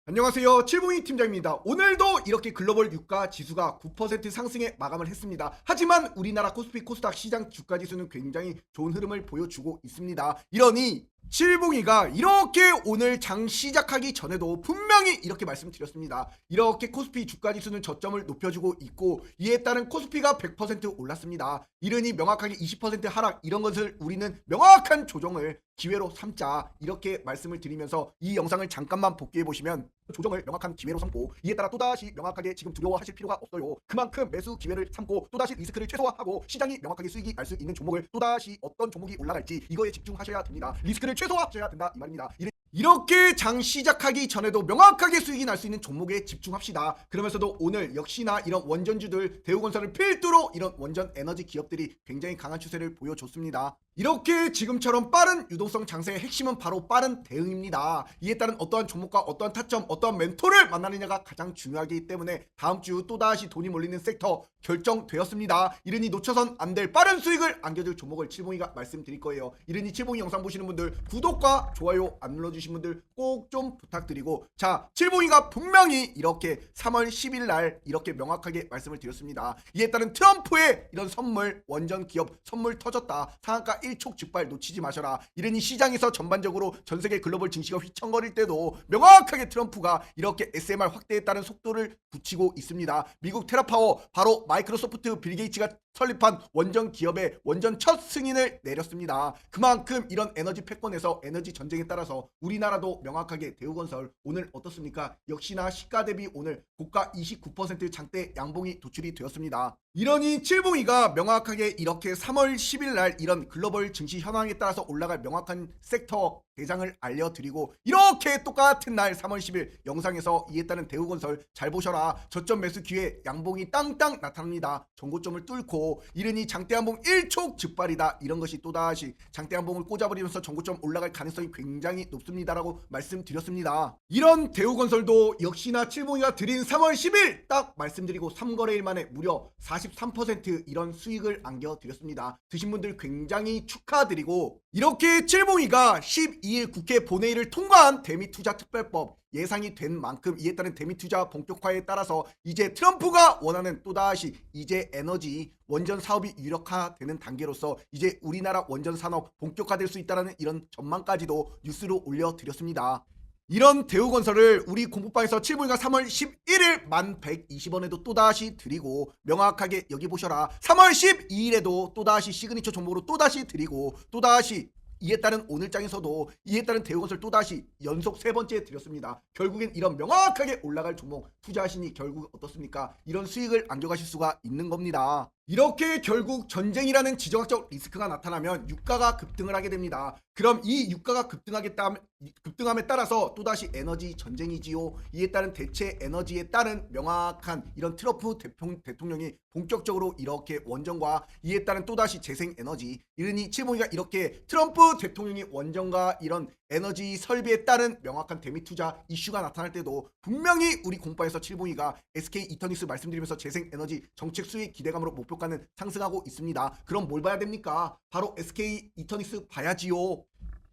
안녕하세요. 칠봉이 팀장입니다. 오늘도 이렇게 글로벌 유가 지수가 9% 상승에 마감을 했습니다. 하지만 우리나라 코스피 코스닥 시장 주가 지수는 굉장히 좋은 흐름을 보여주고 있습니다. 이러니 칠봉이가 이렇게 오늘 장 시작하기 전에도 분명히 이렇게 말씀드렸습니다. 이렇게 코스피 주가 지수는 저점을 높여주고 있고 이에 따른 코스피가 100% 올랐습니다. 이러니 명확하게 20% 하락 이런 것을 우리는 명확한 조정을 기회로 삼자 이렇게 말씀을 드리면서 이 영상을 잠깐만 복귀해 보시면 조정을 명확한 기회로 삼고 이에 따라 또다시 명확하게 지금 두려워하실 필요가 없어요. 그만큼 매수 기회를 삼고 또다시 리스크를 최소화하고 시장이 명확하게 수익이 날 수 있는 종목을 또다시 어떤 종목이 올라갈지 이거에 집중하셔야 됩니다. 리스크를 최소화하셔야 된다 이 말입니다. 이렇게 장 시작하기 전에도 명확하게 수익이 날 수 있는 종목에 집중합시다. 그러면서도 오늘 역시나 이런 원전주들 대우건설을 필두로 이런 원전 에너지 기업들이 굉장히 강한 추세를 보여줬습니다. 이렇게 지금처럼 빠른 유동성 장세의 핵심은 바로 빠른 대응입니다. 이에 따른 어떠한 종목과 어떠한 타점, 어떠한 멘토를 만나느냐가 가장 중요하기 때문에 다음 주 또다시 돈이 몰리는 섹터 결정되었습니다. 이러니 놓쳐선 안 될 빠른 수익을 안겨줄 종목을 칠봉이가 말씀드릴 거예요. 이러니 칠봉이 영상 보시는 분들 구독과 좋아요 안 눌러주신 분들 꼭 좀 부탁드리고 자 칠봉이가 분명히 이렇게 3월 10일 날 이렇게 명확하게 말씀을 드렸습니다. 이에 따른 트럼프의 이런 선물 원전 기업 선물 터졌다. 상한가 일촉즉발 놓치지 마셔라. 이러니 시장에서 전반적으로 전세계 글로벌 증시가 휘청거릴 때도 명확하게 트럼프가 이렇게 SMR 확대에 따른 속도를 붙이고 있습니다. 미국 테라파워 바로 마이크로소프트 빌 게이츠가 설립한 원전 기업의 원전 첫 승인을 내렸습니다. 그만큼 이런 에너지 패권에서 에너지 전쟁에 따라서 우리나라도 명확하게 대우건설 오늘 어떻습니까? 역시나 시가 대비 오늘 고가 29% 장대 양봉이 도출이 되었습니다. 이러니 칠봉이가 명확하게 이렇게 3월 10일 날 이런 글로벌 증시 현황에 따라서 올라갈 명확한 섹터 대장을 알려드리고 이렇게 똑같은 날 3월 10일 영상에서 이에 따른 대우건설 잘 보셔라. 저점 매수 기회 양봉이 땅땅 나타납니다. 전고점을 뚫고 이러니 장대한봉 일촉즉발이다. 이런 것이 또다시 장대한봉을 꽂아버리면서 전고점 올라갈 가능성이 굉장히 높습니다라고 말씀드렸습니다. 이런 대우건설도 역시나 칠봉이가 드린 3월 10일 딱 말씀드리고 3거래일 만에 무려 43% 이런 수익을 안겨드렸습니다. 드신 분들 굉장히 축하드리고 이렇게 칠봉이가 12일 국회 본회의를 통과한 대미투자특별법 예상이 된 만큼 이에 따른 대미투자 본격화에 따라서 이제 트럼프가 원하는 또다시 이제 에너지 원전 사업이 유력화되는 단계로서 이제 우리나라 원전 산업 본격화될 수 있다는 이런 전망까지도 뉴스로 올려드렸습니다. 이런 대우건설을 우리 공부방에서 칠봉이가 3월 11일 1120원에도 또다시 드리고 명확하게 여기 보셔라. 3월 12일에도 또다시 시그니처 종목으로 또다시 드리고 또다시 이에 따른 오늘장에서도 이에 따른 대우건설 또다시 연속 세 번째 드렸습니다. 결국엔 이런 명확하게 올라갈 종목 투자하시니 결국 어떻습니까? 이런 수익을 안겨가실 수가 있는 겁니다. 이렇게 결국 전쟁이라는 지정학적 리스크가 나타나면 유가가 급등을 하게 됩니다. 그럼 이 유가가 급등함에 따라서 또다시 에너지 전쟁이지요. 이에 따른 대체 에너지에 따른 명확한 이런 트럼프 대통령이 본격적으로 이렇게 원전과 이에 따른 또다시 재생에너지 이러니 칠봉이가 이렇게 트럼프 대통령이 원전과 이런 에너지 설비에 따른 명확한 대미투자 이슈가 나타날 때도 분명히 우리 공파에서 칠봉이가 SK 이터닉스 말씀드리면서 재생에너지 정책 수익 기대감으로 목표가는 상승하고 있습니다. 그럼 뭘 봐야 됩니까? 바로 SK 이터닉스 봐야지요.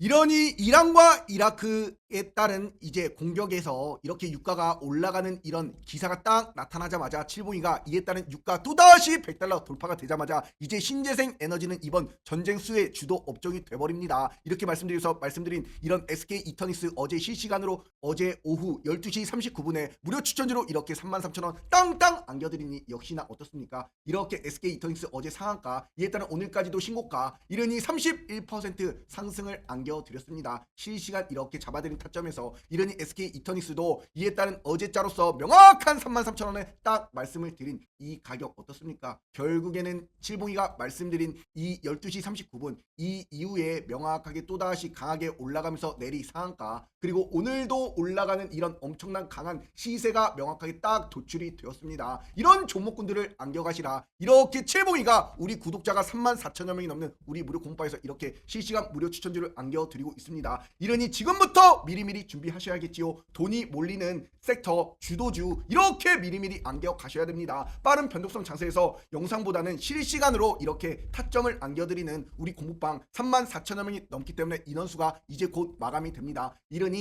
이러니 이란과 이라크에 따른 이제 공격에서 이렇게 유가가 올라가는 이런 기사가 딱 나타나자마자 칠봉이가 이에 따른 유가 또다시 100달러 돌파가 되자마자 이제 신재생 에너지는 이번 전쟁 수의 주도 업종이 돼버립니다. 이렇게 말씀드린 이런 SK 이터닉스 어제 실시간으로 어제 오후 12시 39분에 무료 추천주로 이렇게 33,000원 땅땅 안겨드리니 역시나 어떻습니까? 이렇게 SK 이터닉스 어제 상한가 이에 따른 오늘까지도 신고가 이러니 31% 상승을 안겨드렸습니다. 실시간 이렇게 잡아드린 타점에서 이러니 SK 이터닉스도 이에 따른 어제자로서 명확한 33,000원에 딱 말씀을 드린 이 가격 어떻습니까? 결국에는 칠봉이가 말씀드린 이 12시 39분 이 이후에 명확하게 또다시 강하게 올라가면서 내리 상한가 그리고 오늘도 올라가는 이런 엄청난 강한 시세가 명확하게 딱 도출이 되었습니다. 이런 종목군들을 안겨가시라. 이렇게 칠봉이가 우리 구독자가 34,000여 명이 넘는 우리 무료 공파에서 이렇게 실시간 무료 추천주를 안겨드리고 있습니다. 이러니 지금부터 미리미리 준비하셔야겠지요. 돈이 몰리는 섹터 주도주 이렇게 미리미리 안겨가셔야 됩니다. 빠른 변동성 장세에서 영상보다는 실시간으로 이렇게 타점을 안겨드리는 우리 공부방 34,000여 명이 넘기 때문에 인원수가 이제 곧 마감이 됩니다. 이러니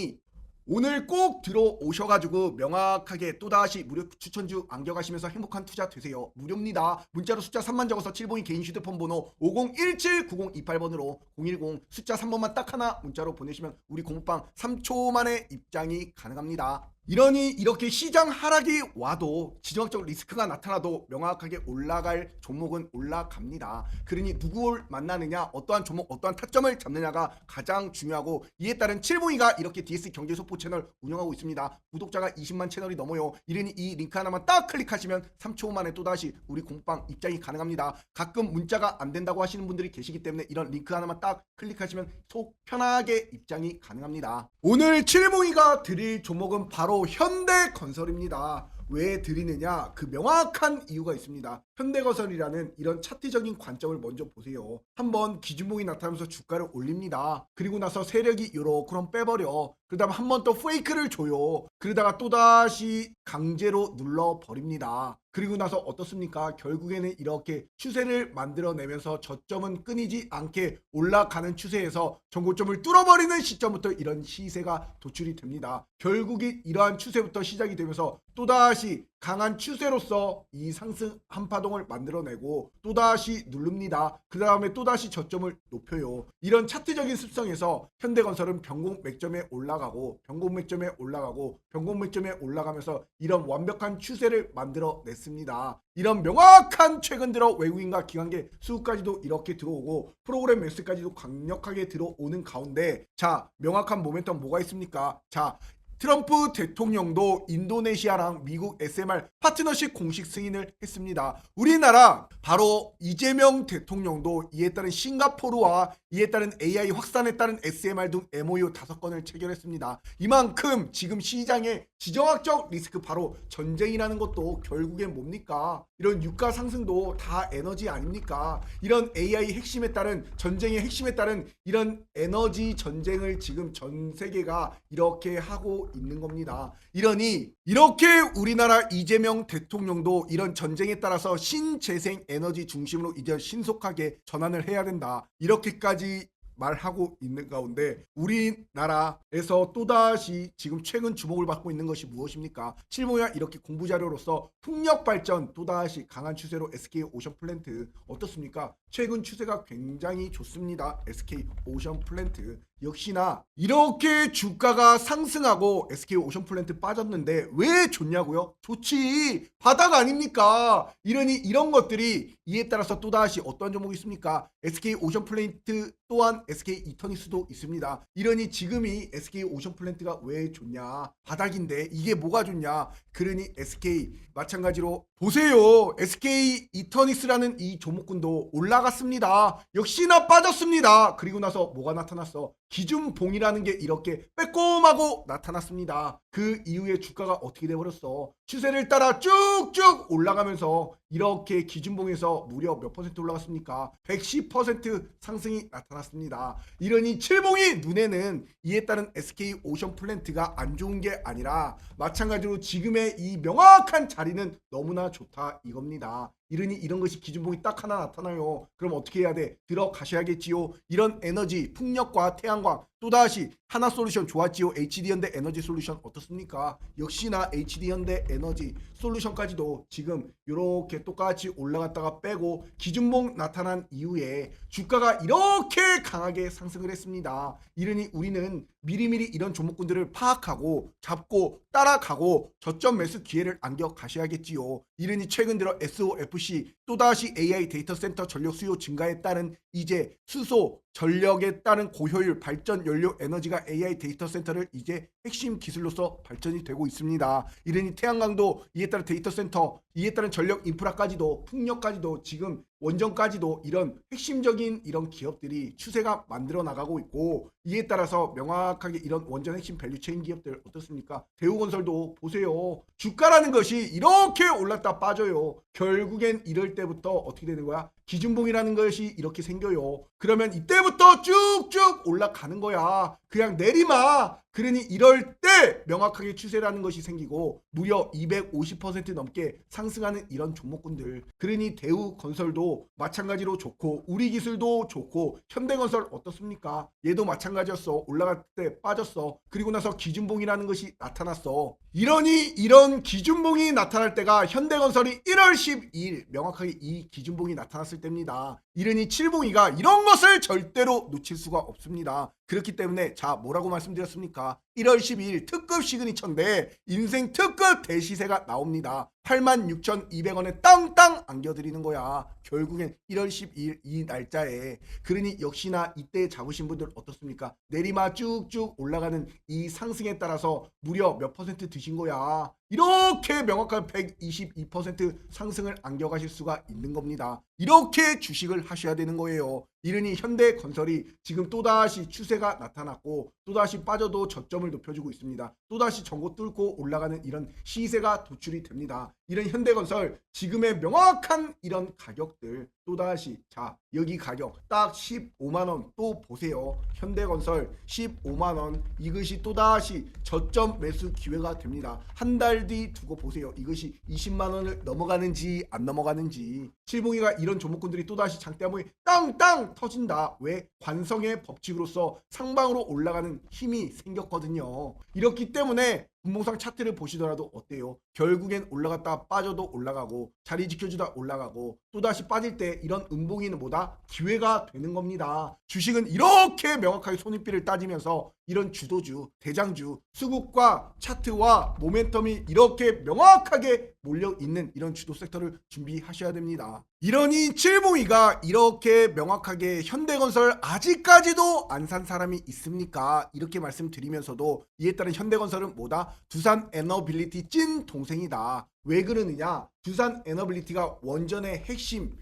오늘 꼭 들어오셔가지고 명확하게 또다시 무료 추천주 안겨가시면서 행복한 투자 되세요. 무료입니다. 문자로 숫자 3만 적어서 702 개인 휴대폰 번호 50179028번으로 010 숫자 3번만 딱 하나 문자로 보내시면 우리 공부방 3초 만에 입장이 가능합니다. 이러니 이렇게 시장 하락이 와도 지정학적 리스크가 나타나도 명확하게 올라갈 종목은 올라갑니다. 그러니 누구를 만나느냐, 어떠한 종목, 어떠한 타점을 잡느냐가 가장 중요하고, 이에 따른 칠봉이가 이렇게 DS 경제속보 채널 운영하고 있습니다. 구독자가 20만 채널이 넘어요. 이러니 이 링크 하나만 딱 클릭하시면 3초 만에 또다시 우리 공부방 입장이 가능합니다. 가끔 문자가 안 된다고 하시는 분들이 계시기 때문에 이런 링크 하나만 딱 클릭하시면 속 편하게 입장이 가능합니다. 오늘 칠봉이가 드릴 종목은 바로 현대건설입니다. 왜 드리느냐? 그 명확한 이유가 있습니다. 현대건설이라는 이런 차트적인 관점을 먼저 보세요. 한번 기준봉이 나타나면서 주가를 올립니다. 그리고 나서 세력이 요렇게 빼버려. 그러다가 한 번 또 페이크를 줘요. 그러다가 또다시 강제로 눌러버립니다. 그리고 나서 어떻습니까? 결국에는 이렇게 추세를 만들어내면서 저점은 끊이지 않게 올라가는 추세에서 전고점을 뚫어버리는 시점부터 이런 시세가 도출이 됩니다. 결국에 이러한 추세부터 시작이 되면서 또다시 강한 추세로서 이 상승 한파동을 만들어내고 또다시 누릅니다. 그 다음에 또다시 저점을 높여요. 이런 차트적인 습성에서 현대건설은 변곡 맥점에 올라가고 변곡 맥점에 올라가고 변곡 맥점에 올라가면서 이런 완벽한 추세를 만들어냈습니다. 이런 명확한 최근 들어 외국인과 기관계 수급까지도 이렇게 들어오고 프로그램 매수까지도 강력하게 들어오는 가운데, 자, 명확한 모멘텀 뭐가 있습니까? 자, 트럼프 대통령도 인도네시아랑 미국 SMR 파트너십 공식 승인을 했습니다. 우리나라 바로 이재명 대통령도 이에 따른 싱가포르와 이에 따른 AI 확산에 따른 SMR 등 MOU 5건을 체결했습니다. 이만큼 지금 시장의 지정학적 리스크, 바로 전쟁이라는 것도 결국엔 뭡니까? 이런 유가 상승도 다 에너지 아닙니까? 이런 AI 핵심에 따른 전쟁의 핵심에 따른 이런 에너지 전쟁을 지금 전 세계가 이렇게 하고 있는 겁니다. 이러니 이렇게 우리나라 이재명 대통령도 이런 전쟁에 따라서 신재생 에너지 중심으로 이제 신속하게 전환을 해야 된다, 이렇게까지 말하고 있는 가운데, 우리나라에서 또다시 지금 최근 주목을 받고 있는 것이 무엇입니까? 실무야 이렇게 공부 자료로서 풍력 발전 또다시 강한 추세로 SK 오션 플랜트 어떻습니까? 최근 추세가 굉장히 좋습니다. SK 오션 플랜트 역시나 이렇게 주가가 상승하고 SK 오션 플랜트 빠졌는데 왜 좋냐고요? 좋지, 바닥 아닙니까? 이러니 이런 것들이 이에 따라서 또다시 어떤 종목이 있습니까? SK 오션 플랜트 또한 SK 이터니스도 있습니다. 이러니 지금이 SK 오션 플랜트가 왜 좋냐? 바닥인데 이게 뭐가 좋냐? 그러니 SK 마찬가지로 보세요. SK 이터니스라는 이 종목군도 올라갔습니다. 역시나 빠졌습니다. 그리고 나서 뭐가 나타났어? 기준봉이라는 게 이렇게 빼꼼하고 나타났습니다. 그 이후에 주가가 어떻게 돼버렸어? 추세를 따라 쭉쭉 올라가면서 이렇게 기준봉에서 무려 몇 퍼센트 올라갔습니까? 110% 상승이 나타났습니다. 이러니 칠봉이 눈에는 이에 따른 SK 오션 플랜트가 안 좋은 게 아니라 마찬가지로 지금의 이 명확한 자리는 너무나 좋다 이겁니다. 이러니 이런 것이 기준봉이 딱 하나 나타나요. 그럼 어떻게 해야 돼? 들어가셔야겠지요. 이런 에너지, 풍력과 태양광 또다시 하나솔루션 좋았지요. HD현대 에너지 솔루션 어떻습니까? 역시나 HD현대 에너지 솔루션까지도 지금 이렇게 똑같이 올라갔다가 빼고 기준봉 나타난 이후에 주가가 이렇게 강하게 상승을 했습니다. 이러니 우리는 미리미리 이런 종목군들을 파악하고 잡고 따라가고 저점 매수 기회를 안겨 가셔야겠지요. 이러니 최근 들어 SOFC 또다시 AI 데이터 센터 전력 수요 증가에 따른 이제 수소 전력에 따른 고효율 발전 연료 에너지가 AI 데이터 센터를 이제 핵심 기술로서 발전이 되고 있습니다. 이러니 태양광도 이에 따른 데이터 센터, 이에 따른 전력 인프라까지도 풍력까지도 지금 원전까지도 이런 핵심적인 이런 기업들이 추세가 만들어 나가고 있고, 이에 따라서 명확하게 이런 원전 핵심 밸류체인 기업들 어떻습니까? 대우건설도 보세요. 주가라는 것이 이렇게 올랐다 빠져요. 결국엔 이럴 때부터 어떻게 되는 거야? 기준봉이라는 것이 이렇게 생겨요. 그러면 이때부터 쭉쭉 올라가는 거야. 그냥 내리마. 그러니 이럴 때 명확하게 추세라는 것이 생기고 무려 250% 넘게 상승하는 이런 종목군들. 그러니 대우건설도 마찬가지로 좋고 우리기술도 좋고 현대건설 어떻습니까? 얘도 마찬가지였어. 올라갈 때 빠졌어. 그리고 나서 기준봉이라는 것이 나타났어. 이러니 이런 기준봉이 나타날 때가 현대건설이 1월 12일 명확하게 이 기준봉이 나타났을 때입니다. 이러니 칠봉이가 이런 것을 절대로 놓칠 수가 없습니다. 그렇기 때문에 자 뭐라고 말씀드렸습니까? 1월 12일 특급 시그니처인데 인생 특급 대시세가 나옵니다. 86,200원에 땅땅 안겨드리는 거야. 결국엔 1월 12일 이 날짜에. 그러니 역시나 이때 잡으신 분들 어떻습니까? 내리막 쭉쭉 올라가는 이 상승에 따라서 무려 몇 퍼센트 드신 거야. 이렇게 명확한 122% 상승을 안겨가실 수가 있는 겁니다. 이렇게 주식을 하셔야 되는 거예요. 이러니 현대건설이 지금 또다시 추세가 나타났고 또다시 빠져도 저점을 높여주고 있습니다. 또다시 전고 뚫고 올라가는 이런 시세가 도출이 됩니다. 이런 현대건설 지금의 명확한 이런 가격들 또다시 자 여기 가격 딱 15만원 또 보세요. 현대건설 15만원 이것이 또다시 저점 매수 기회가 됩니다. 한 달 뒤 두고 보세요. 이것이 20만원을 넘어가는지 안 넘어가는지. 칠봉이가 이런 종목군들이 또다시 장대 한번이 땅땅 터진다. 왜? 관성의 법칙으로서 상방으로 올라가는 힘이 생겼거든요. 이렇기 때문에 분봉상 차트를 보시더라도 어때요? 결국엔 올라갔다 빠져도 올라가고 자리 지켜주다 올라가고 또다시 빠질 때 이런 음봉이는 뭐다? 기회가 되는 겁니다. 주식은 이렇게 명확하게 손익비를 따지면서 이런 주도주, 대장주, 수급과 차트와 모멘텀이 이렇게 명확하게 몰려있는 이런 주도 섹터를 준비하셔야 됩니다. 이러니 칠봉이가 이렇게 명확하게 현대건설 아직까지도 안 산 사람이 있습니까? 이렇게 말씀드리면서도 이에 따른 현대건설은 뭐다? 두산 에너빌리티 찐 동생이다. 왜 그러느냐? 두산 에너빌리티가 원전의 핵심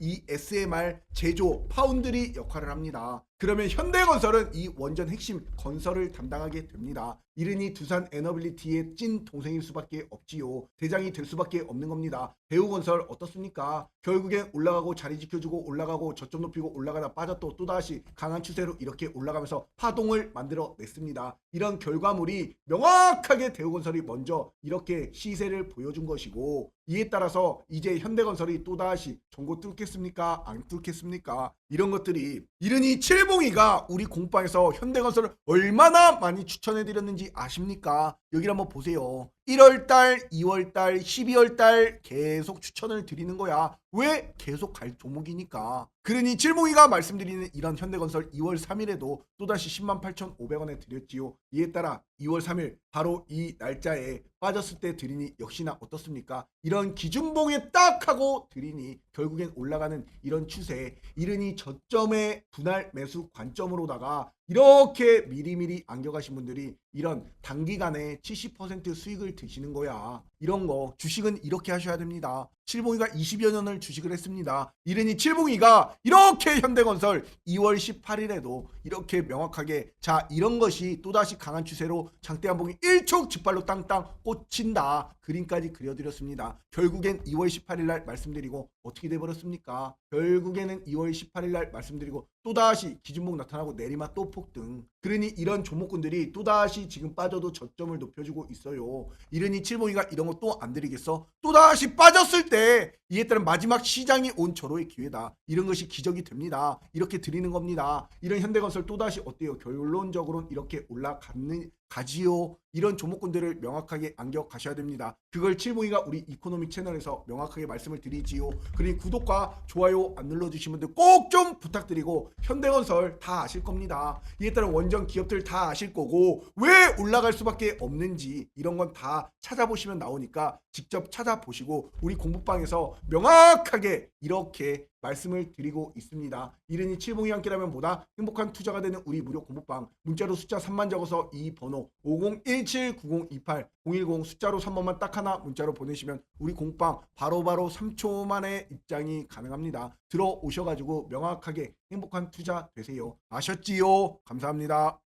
이 SMR 제조 파운드리 역할을 합니다. 그러면 현대건설은 이 원전 핵심 건설을 담당하게 됩니다. 이르니 두산 에너빌리티의 찐 동생일 수밖에 없지요. 대장이 될 수밖에 없는 겁니다. 대우건설 어떻습니까? 결국엔 올라가고 자리 지켜주고 올라가고 저점 높이고 올라가다 빠졌고 또다시 강한 추세로 이렇게 올라가면서 파동을 만들어냈습니다. 이런 결과물이 명확하게 대우건설이 먼저 이렇게 시세를 보여준 것이고 이에 따라서 이제 현대건설이 또다시 전고 뚫겠습니까? 안 뚫겠습니까? 이런 것들이 이르니 칠봉이가 우리 공방에서 현대건설을 얼마나 많이 추천해드렸는지 아십니까? 여기를 한번 보세요. 1월달, 2월달, 12월달 계속 추천을 드리는 거야. 왜? 계속 갈 종목이니까. 그러니 칠봉이가 말씀드리는 이런 현대건설 2월 3일에도 또다시 108,500원에 드렸지요. 이에 따라 2월 3일 바로 이 날짜에 빠졌을 때 드리니 역시나 어떻습니까? 이런 기준봉에 딱 하고 드리니 결국엔 올라가는 이런 추세 이르니 저점의 분할 매수 관점으로다가 이렇게 미리미리 안겨가신 분들이 이런 단기간에 70% 수익을 드시는 거야. 이런 거 주식은 이렇게 하셔야 됩니다. 칠봉이가 20여 년을 주식을 했습니다. 이러니 칠봉이가 이렇게 현대건설 2월 18일에도 이렇게 명확하게 자 이런 것이 또다시 강한 추세로 장대 한봉이 일촉즉발로 땅땅 꽂힌다. 그림까지 그려드렸습니다. 결국엔 2월 18일 날 말씀드리고 어떻게 돼버렸습니까? 결국에는 2월 18일 날 말씀드리고 또다시 기준봉 나타나고 내리막 또 폭등. 그러니 이런 종목군들이 또다시 지금 빠져도 저점을 높여주고 있어요. 이러니 칠봉이가 이런 거 또 안 드리겠어? 또다시 빠졌을 때 이에 따른 마지막 시장이 온 절호의 기회다. 이런 것이 기적이 됩니다. 이렇게 드리는 겁니다. 이런 현대건설 또다시 어때요? 결론적으로는 이렇게 올라가는 가지요. 이런 종목군들을 명확하게 안겨 가셔야 됩니다. 그걸 칠봉이가 우리 이코노믹 채널에서 명확하게 말씀을 드리지요. 그러니 구독과 좋아요 안 눌러주신 분들 꼭 좀 부탁드리고 현대건설 다 아실 겁니다. 이에 따른 원전 기업들 다 아실 거고 왜 올라갈 수밖에 없는지 이런 건 다 찾아보시면 나오니까 직접 찾아보시고 우리 공부방에서 명확하게 이렇게 말씀을 드리고 있습니다. 이른이 칠봉이 함께라면 보다 행복한 투자가 되는 우리 무료 공부방 문자로 숫자 3만 적어서 이 번호 50179028 010 숫자로 3번만 딱 하나 문자로 보내시면 우리 공부방 바로바로 3초 만에 입장이 가능합니다. 들어오셔가지고 명확하게 행복한 투자 되세요. 아셨지요? 감사합니다.